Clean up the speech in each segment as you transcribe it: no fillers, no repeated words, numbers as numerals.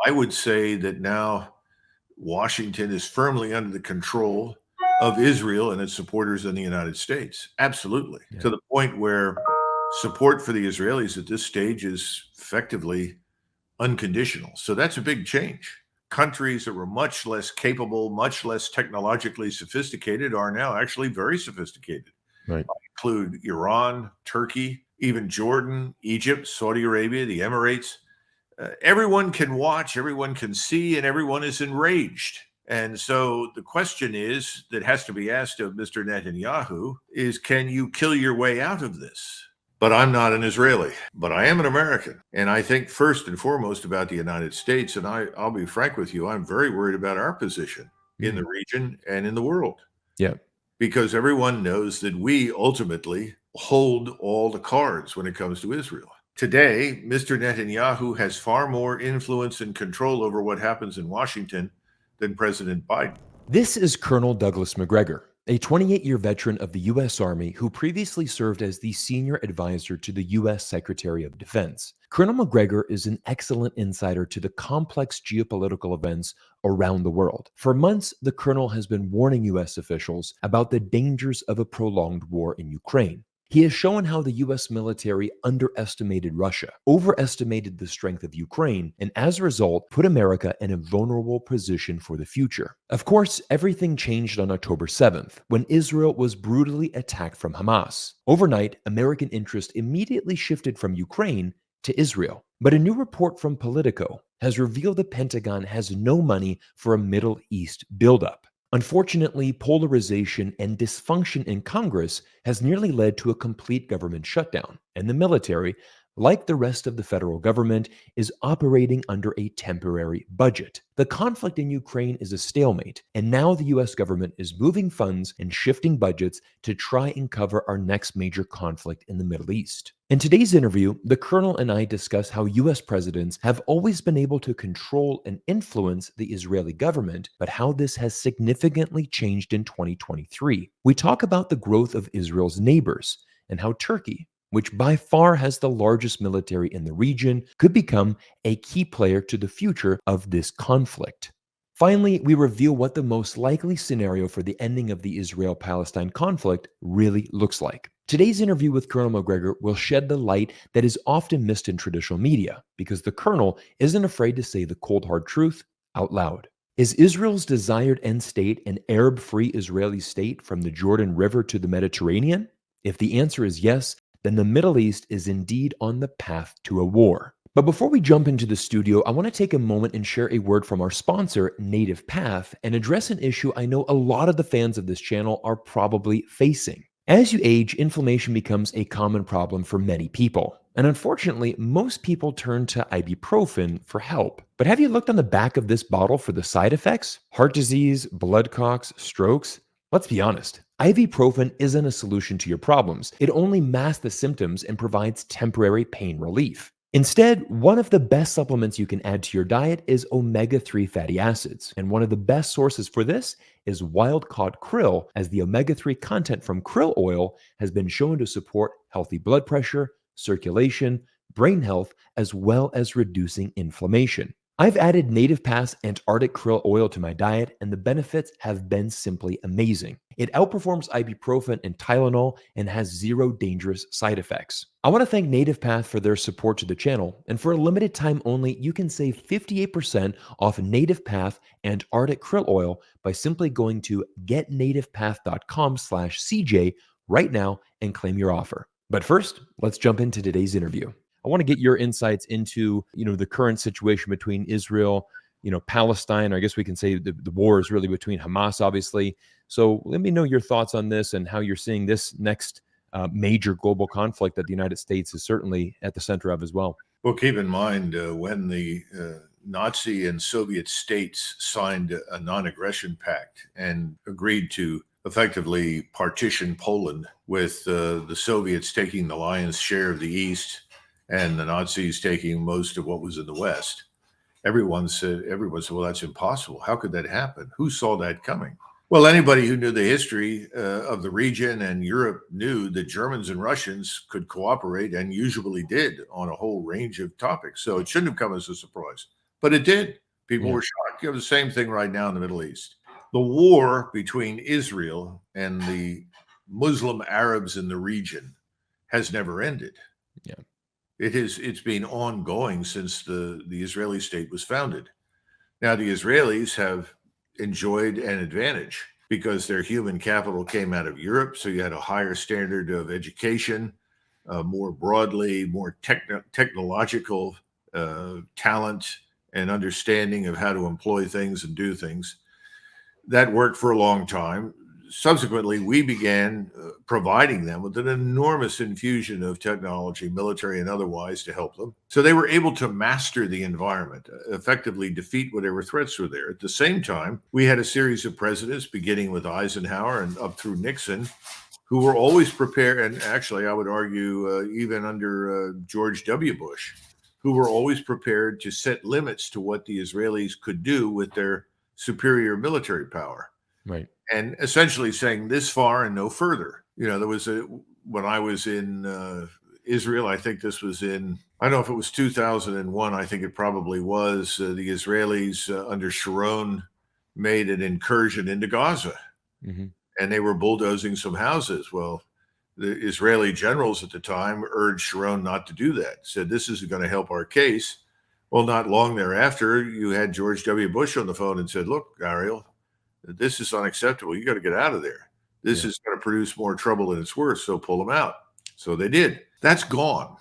I would say that now Washington is firmly under the control of Israel and its supporters in the United States. Absolutely. Yeah. To the point where support for the Israelis at this stage is effectively unconditional. So that's a big change. Countries that were much less capable, much less technologically sophisticated are now actually very sophisticated. Right. Include Iran, Turkey, even Jordan, Egypt, Saudi Arabia, the Emirates. Everyone can watch, everyone can see, and everyone is enraged. And so the question is that has to be asked of Mr. Netanyahu is, can you kill your way out of this? But I'm not an Israeli, but I am an American. And I think first and foremost about the United States. And I'll be frank with you, I'm very worried about our position in the region and in the world. Yeah. Because everyone knows that we ultimately hold all the cards when it comes to Israel. Today, Mr. Netanyahu has far more influence and control over what happens in Washington than President Biden. This is Colonel Douglas MacGregor, a 28-year veteran of the U.S. Army who previously served as the senior advisor to the U.S. Secretary of Defense. Colonel MacGregor is an excellent insider to the complex geopolitical events around the world. For months, the colonel has been warning U.S. officials about the dangers of a prolonged war in Ukraine. He has shown how the U.S. military underestimated Russia, overestimated the strength of Ukraine, and as a result, put America in a vulnerable position for the future. Of course, everything changed on October 7th, when Israel was brutally attacked from Hamas. Overnight, American interest immediately shifted from Ukraine to Israel. But a new report from Politico has revealed the Pentagon has no money for a Middle East buildup. Unfortunately, polarization and dysfunction in Congress has nearly led to a complete government shutdown, and the military, like the rest of the federal government, is operating under a temporary budget. The conflict in Ukraine is a stalemate, and now the US government is moving funds and shifting budgets to try and cover our next major conflict in the Middle East. In today's interview, the Colonel and I discuss how US presidents have always been able to control and influence the Israeli government, but how this has significantly changed in 2023. We talk about the growth of Israel's neighbors and how Turkey, which by far has the largest military in the region, could become a key player to the future of this conflict. Finally, we reveal what the most likely scenario for the ending of the Israel-Palestine conflict really looks like. Today's interview with Colonel MacGregor will shed the light that is often missed in traditional media, because the Colonel isn't afraid to say the cold hard truth out loud. Is Israel's desired end state an Arab-free Israeli state from the Jordan River to the Mediterranean? If the answer is yes, then the Middle East is indeed on the path to a war. But before we jump into the studio, I want to take a moment and share a word from our sponsor, Native Path, and address an issue I know a lot of the fans of this channel are probably facing. As you age, inflammation becomes a common problem for many people. And unfortunately, most people turn to ibuprofen for help. But have you looked on the back of this bottle for the side effects? Heart disease, blood clots, strokes? Let's be honest, ibuprofen isn't a solution to your problems. It only masks the symptoms and provides temporary pain relief. Instead, one of the best supplements you can add to your diet is omega-3 fatty acids. And one of the best sources for this is wild-caught krill, as the omega-3 content from krill oil has been shown to support healthy blood pressure, circulation, brain health, as well as reducing inflammation. I've added Native Path's Antarctic krill oil to my diet, and the benefits have been simply amazing. It outperforms ibuprofen and Tylenol and has zero dangerous side effects. I want to thank Native Path for their support to the channel, and for a limited time only, you can save 58% off Native Path Antarctic krill oil by simply going to getnativepath.com/CJ right now and claim your offer. But first, let's jump into today's interview. I want to get your insights into, the current situation between Israel, Palestine. Or I guess we can say the war is really between Hamas, obviously. So let me know your thoughts on this and how you're seeing this next major global conflict that the United States is certainly at the center of as well. Well, keep in mind when the Nazi and Soviet states signed a non-aggression pact and agreed to effectively partition Poland, with the Soviets taking the lion's share of the East and the Nazis taking most of what was in the West. Everyone said, well, that's impossible. How could that happen? Who saw that coming? Well, anybody who knew the history of the region and Europe knew that Germans and Russians could cooperate, and usually did, on a whole range of topics. So it shouldn't have come as a surprise. but it did. People Yeah. were shocked. You have the same thing right now in the Middle East. The war between Israel and the Muslim Arabs in the region has never ended. Yeah. It's been ongoing since the Israeli state was founded. Now, the Israelis have enjoyed an advantage because their human capital came out of Europe. So you had a higher standard of education, more broadly, more technological talent and understanding of how to employ things and do things. That worked for a long time. Subsequently, we began providing them with an enormous infusion of technology, military and otherwise, to help them. So they were able to master the environment, effectively defeat whatever threats were there. At the same time, we had a series of presidents, beginning with Eisenhower and up through Nixon, who were always prepared, and actually, I would argue, even under George W. Bush, who were always prepared to set limits to what the Israelis could do with their superior military power. Right. And essentially saying this far and no further. There was when I was in Israel, I think this was I don't know if it was 2001, I think it probably was, the Israelis under Sharon made an incursion into Gaza, and they were bulldozing some houses. Well, the Israeli generals at the time urged Sharon not to do that, said this isn't going to help our case. Well, not long thereafter, you had George W. Bush on the phone and said, look, Ariel, this is unacceptable. You got to get out of there. This is going to produce more trouble than it's worth. So pull them out. So they did. That's gone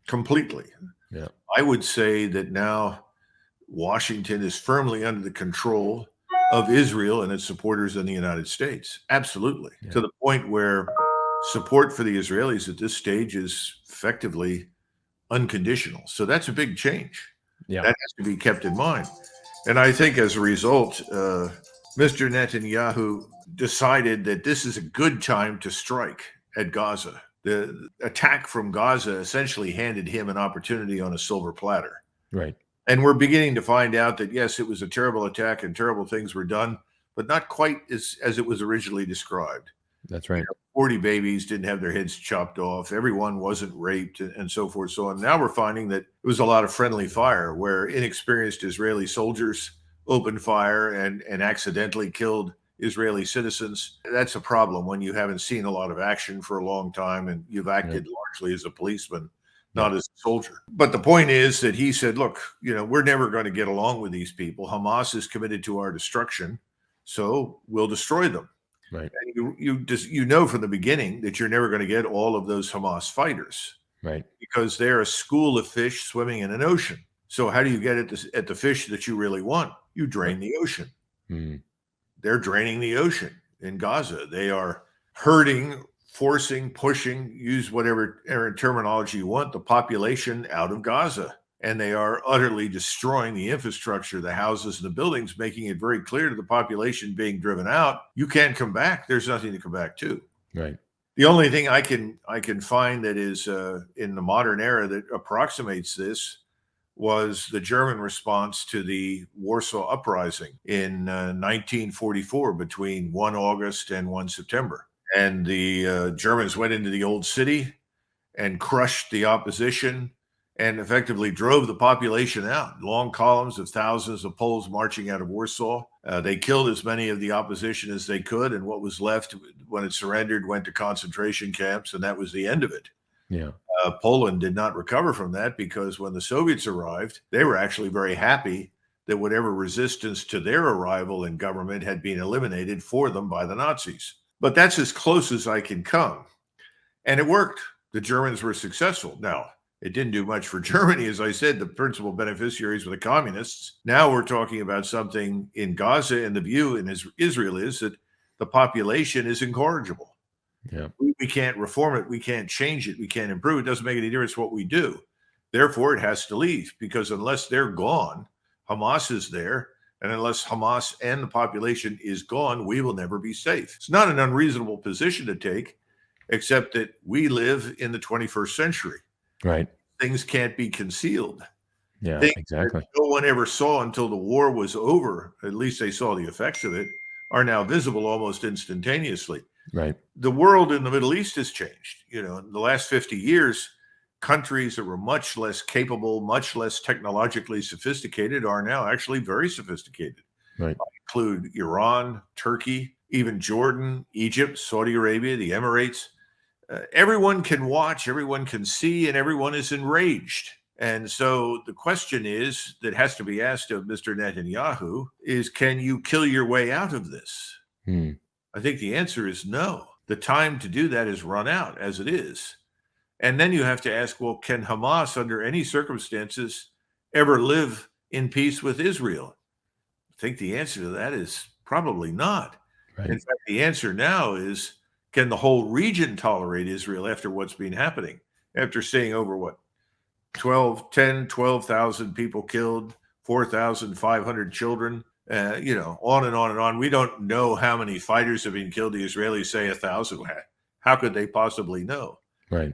completely. Yeah. I would say that now Washington is firmly under the control of Israel and its supporters in the United States. Absolutely. Yeah. To the point where support for the Israelis at this stage is effectively unconditional. So that's a big change. Yeah. That has to be kept in mind. And I think as a result, Mr. Netanyahu decided that this is a good time to strike at Gaza. The attack from Gaza essentially handed him an opportunity on a silver platter. Right. And we're beginning to find out that, yes, it was a terrible attack and terrible things were done, but not quite as it was originally described. That's right. 40 babies didn't have their heads chopped off. Everyone wasn't raped and so forth. So on. Now we're finding that it was a lot of friendly fire where inexperienced Israeli soldiers opened fire and accidentally killed Israeli citizens. That's a problem when you haven't seen a lot of action for a long time and you've acted largely as a policeman, not as a soldier. But the point is that he said, look, we're never going to get along with these people. Hamas is committed to our destruction, so we'll destroy them. Right. And you know from the beginning that you're never going to get all of those Hamas fighters. Right. Because they're a school of fish swimming in an ocean. So how do you get at the fish that you really want? You drain the ocean. They're draining the ocean in Gaza. They are herding, forcing, pushing, use whatever terminology you want, the population out of Gaza. And they are utterly destroying the infrastructure, the houses and the buildings, making it very clear to the population being driven out, you can't come back. There's nothing to come back to. Right. The only thing I can find that is in the modern era that approximates this was the German response to the Warsaw Uprising in 1944 between 1 August and 1 September. And the Germans went into the old city and crushed the opposition and effectively drove the population out. Long columns of thousands of Poles marching out of Warsaw. They killed as many of the opposition as they could, and what was left when it surrendered went to concentration camps, and that was the end of it. Yeah. Poland did not recover from that because when the Soviets arrived, they were actually very happy that whatever resistance to their arrival in government had been eliminated for them by the Nazis. But that's as close as I can come. And it worked. The Germans were successful. Now, it didn't do much for Germany. As I said, the principal beneficiaries were the communists. Now we're talking about something in Gaza, and the view in Israel is that the population is incorrigible. Yeah. We can't reform it. We can't change it. We can't improve it. It doesn't make any difference what we do. Therefore, it has to leave, because unless they're gone, Hamas is there. And unless Hamas and the population is gone, we will never be safe. It's not an unreasonable position to take, except that we live in the 21st century. Right. Things can't be concealed. Yeah, Things exactly. that no one ever saw until the war was over, at least they saw the effects of it, are now visible almost instantaneously. Right. The world in the Middle East has changed. In the last 50 years, countries that were much less capable, much less technologically sophisticated are now actually very sophisticated. Right. Include Iran, Turkey, even Jordan, Egypt, Saudi Arabia, the Emirates. Everyone can watch, everyone can see, and everyone is enraged. And so the question is that has to be asked of Mr. Netanyahu is, can you kill your way out of this? I think the answer is no. The time to do that has run out as it is. And then you have to ask, well, can Hamas, under any circumstances, ever live in peace with Israel? I think the answer to that is probably not. Right. In fact, the answer now is, can the whole region tolerate Israel after what's been happening? After seeing over what? 12,000 people killed, 4,500 children, on and on and on. We don't know how many fighters have been killed. The Israelis say 1,000. How could they possibly know? Right.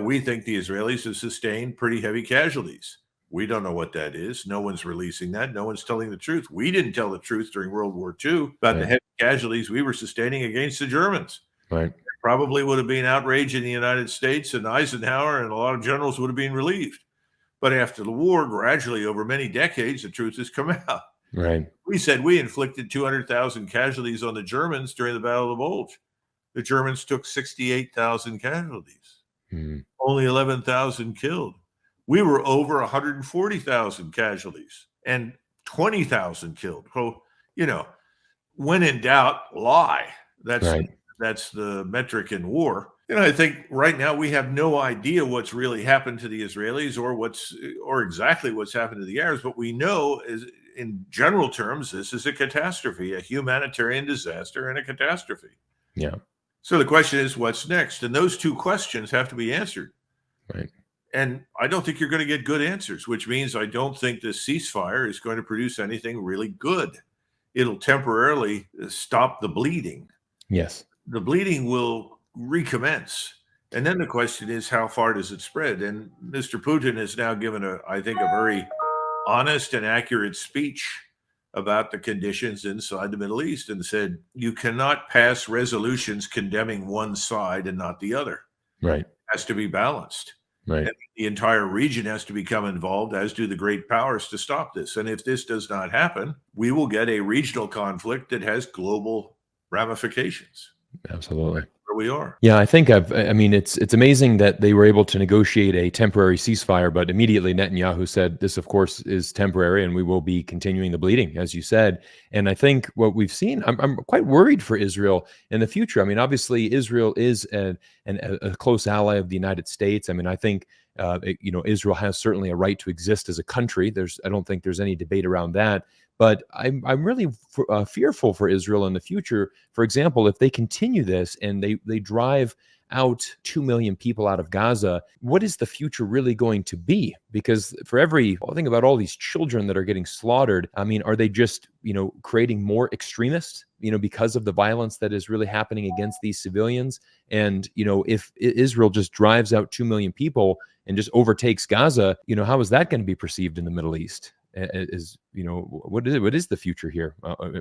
We think the Israelis have sustained pretty heavy casualties. We don't know what that is. No one's releasing that. No one's telling the truth. We didn't tell the truth during World War II about the heavy casualties we were sustaining against the Germans. Right. There probably would have been outrage in the United States, and Eisenhower and a lot of generals would have been relieved. But after the war, gradually over many decades, the truth has come out. Right. We said we inflicted 200,000 casualties on the Germans during the Battle of the Bulge. The Germans took 68,000 casualties, only 11,000 killed. We were over 140,000 casualties and 20,000 killed. So, when in doubt, lie. That's the metric in war. I think right now we have no idea what's really happened to the Israelis or exactly what's happened to the Arabs. But we know, is in general terms, this is a catastrophe, a humanitarian disaster and a catastrophe. Yeah. So the question is, what's next? And those two questions have to be answered. Right. And I don't think you're going to get good answers, which means I don't think this ceasefire is going to produce anything really good. It'll temporarily stop the bleeding. Yes. The bleeding will recommence. And then the question is, how far does it spread? And Mr. Putin has now given I think, a very honest and accurate speech about the conditions inside the Middle East and said, you cannot pass resolutions condemning one side and not the other. Right. It has to be balanced. Right. And the entire region has to become involved, as do the great powers, to stop this. And if this does not happen, we will get a regional conflict that has global ramifications. Absolutely. Where we are. Yeah, I think it's amazing that they were able to negotiate a temporary ceasefire, but immediately Netanyahu said this, of course, is temporary and we will be continuing the bleeding, as you said. And I think what we've seen, I'm quite worried for Israel in the future. I mean, obviously, Israel is a close ally of the United States. I mean, I think Israel has certainly a right to exist as a country. I don't think there's any debate around that. But I'm really fearful for Israel in the future. For example, if they continue this and they drive out 2 million people out of Gaza, what is the future really going to be? Because think about all these children that are getting slaughtered. I mean, are they just, creating more extremists, because of the violence that is really happening against these civilians? And, if Israel just drives out 2 million people and just overtakes Gaza, how is that going to be perceived in the Middle East? What is the future here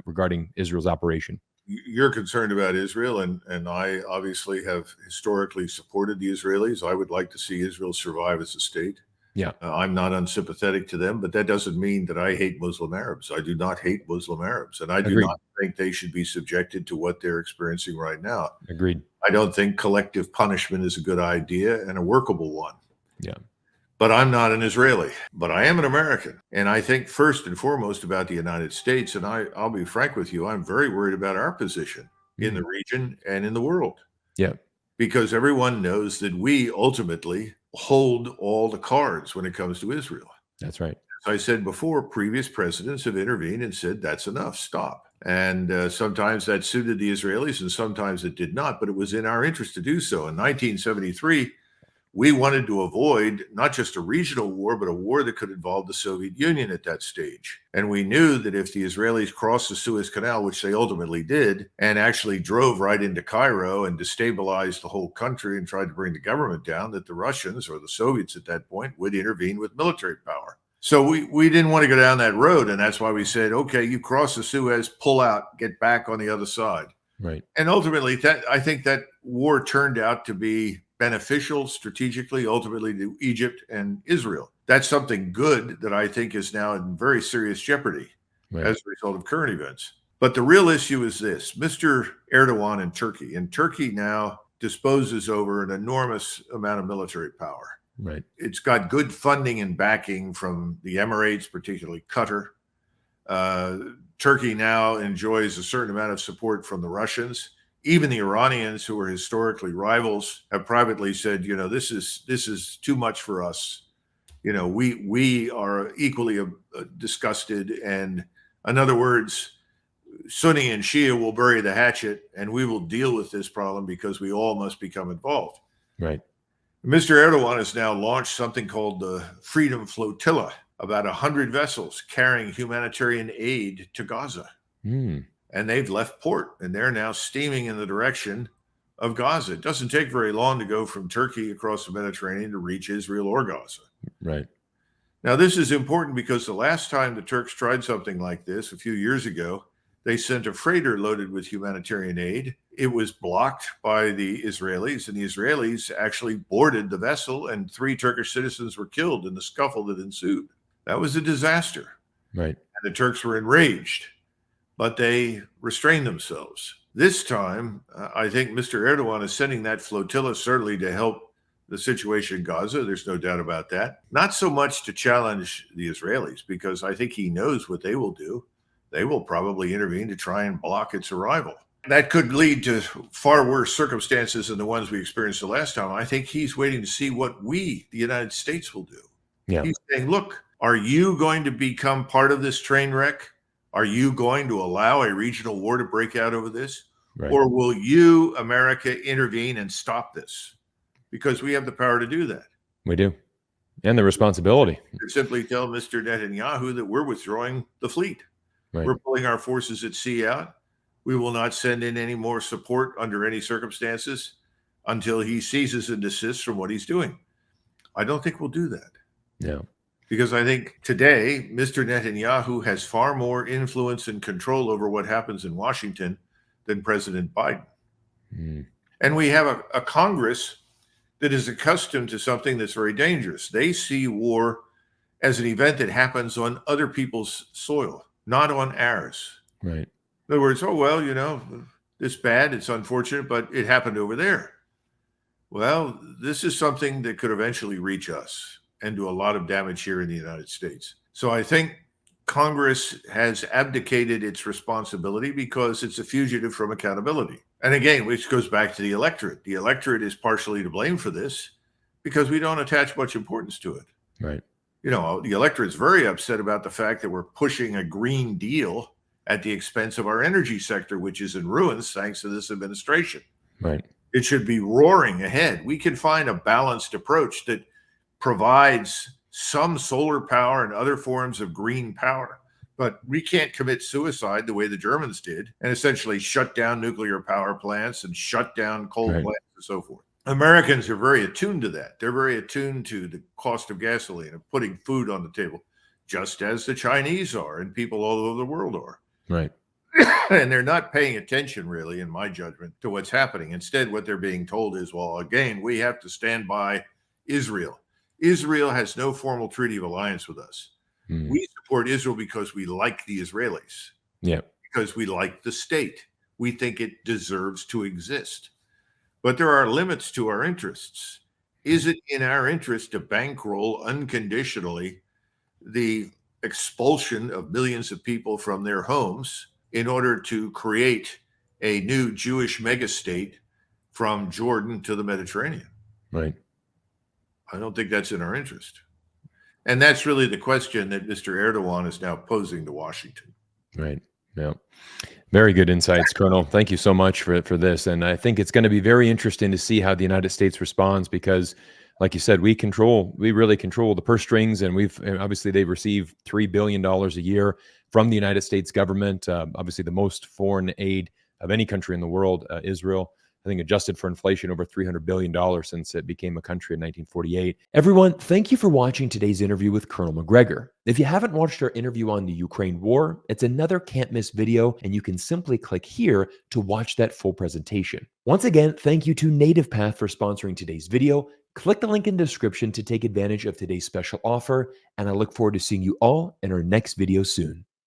regarding Israel's operation? You're concerned about Israel, and I obviously have historically supported the Israelis. I would like to see Israel survive as a state. Yeah. I'm not unsympathetic to them, but that doesn't mean that I hate Muslim Arabs. I do not hate Muslim Arabs, and I do not think they should be subjected to what they're experiencing right now. Agreed. I don't think collective punishment is a good idea and a workable one. Yeah. But I'm not an Israeli, but I am an American. And I think first and foremost about the United States. And I'll be frank with you, I'm very worried about our position in the region and in the world. Yeah. Because everyone knows that we ultimately hold all the cards when it comes to Israel. That's right. As I said before, previous presidents have intervened and said, that's enough, stop. And sometimes that suited the Israelis and sometimes it did not, but it was in our interest to do so. In 1973, we wanted to avoid not just a regional war, but a war that could involve the Soviet Union at that stage. And we knew that if the Israelis crossed the Suez Canal, which they ultimately did, and actually drove right into Cairo and destabilized the whole country and tried to bring the government down, that the Russians or the Soviets at that point would intervene with military power. So we didn't want to go down that road. And that's why we said, okay, you cross the Suez, pull out, get back on the other side. Right. And ultimately, I think that war turned out to be beneficial strategically, ultimately to Egypt and Israel. That's something good that I think is now in very serious jeopardy as a result of current events. But the real issue is this: Mr. Erdogan in Turkey now disposes over an enormous amount of military power. Right. It's got good funding and backing from the Emirates, particularly Qatar. Turkey now enjoys a certain amount of support from the Russians. Even the Iranians, who are historically rivals, have privately said, this is too much for us. We are equally disgusted. And in other words, Sunni and Shia will bury the hatchet, and we will deal with this problem because we all must become involved. Right. Mr. Erdogan has now launched something called the Freedom Flotilla, about 100 vessels carrying humanitarian aid to Gaza. And they've left port, and they're now steaming in the direction of Gaza. It doesn't take very long to go from Turkey across the Mediterranean to reach Israel or Gaza. Right. Now, this is important because the last time the Turks tried something like this, a few years ago, they sent a freighter loaded with humanitarian aid. It was blocked by the Israelis, and the Israelis actually boarded the vessel, and 3 Turkish citizens were killed in the scuffle that ensued. That was a disaster. Right. And the Turks were enraged, but they restrained themselves. This time, I think Mr. Erdogan is sending that flotilla certainly to help the situation in Gaza. There's no doubt about that. Not so much to challenge the Israelis, because I think he knows what they will do. They will probably intervene to try and block its arrival. That could lead to far worse circumstances than the ones we experienced the last time. I think he's waiting to see what we, the United States, will do. Yeah. He's saying, look, are you going to become part of this train wreck? Are you going to allow a regional war to break out over this? Right. Or will you, America, intervene and stop this? Because we have the power to do that. We do. And the responsibility. You simply tell Mr. Netanyahu that we're withdrawing the fleet. Right. We're pulling our forces at sea out. We will not send in any more support under any circumstances until he ceases and desists from what he's doing. I don't think we'll do that. Yeah. Because I think today, Mr. Netanyahu has far more influence and control over what happens in Washington than President Biden. And we have a Congress that is accustomed to something that's very dangerous. They see war as an event that happens on other people's soil, not on ours. Right. In other words, oh, well, it's bad, it's unfortunate, but it happened over there. Well, this is something that could eventually reach us and do a lot of damage here in the United States. So I think Congress has abdicated its responsibility because it's a fugitive from accountability. And again, which goes back to the electorate. The electorate is partially to blame for this because we don't attach much importance to it. Right. The electorate's very upset about the fact that we're pushing a Green Deal at the expense of our energy sector, which is in ruins thanks to this administration. Right. It should be roaring ahead. We can find a balanced approach that provides some solar power and other forms of green power, but we can't commit suicide the way the Germans did and essentially shut down nuclear power plants and shut down coal plants and so forth. Americans are very attuned to that. They're very attuned to the cost of gasoline and putting food on the table, just as the Chinese are and people all over the world are. Right. And they're not paying attention, really, in my judgment, to what's happening. Instead, what they're being told is, well, again, we have to stand by Israel. Israel has no formal treaty of alliance with us. We support Israel because we like the Israelis. Yeah. Because we like the state. We think it deserves to exist. But there are limits to our interests. Is it in our interest to bankroll unconditionally the expulsion of millions of people from their homes in order to create a new Jewish megastate from Jordan to the Mediterranean? Right. I don't think that's in our interest. And that's really the question that Mr. Erdogan is now posing to Washington. Right. Yeah. Very good insights, Colonel. Thank you so much for this. And I think it's going to be very interesting to see how the United States responds because, like you said, we really control the purse strings, and obviously they receive $3 billion a year from the United States government. Obviously the most foreign aid of any country in the world, Israel. I think adjusted for inflation, over $300 billion since it became a country in 1948. Everyone, thank you for watching today's interview with Colonel Macgregor. If you haven't watched our interview on the Ukraine war, it's another can't miss video, and you can simply click here to watch that full presentation. Once again, thank you to NativePath for sponsoring today's video. Click the link in the description to take advantage of today's special offer, and I look forward to seeing you all in our next video soon.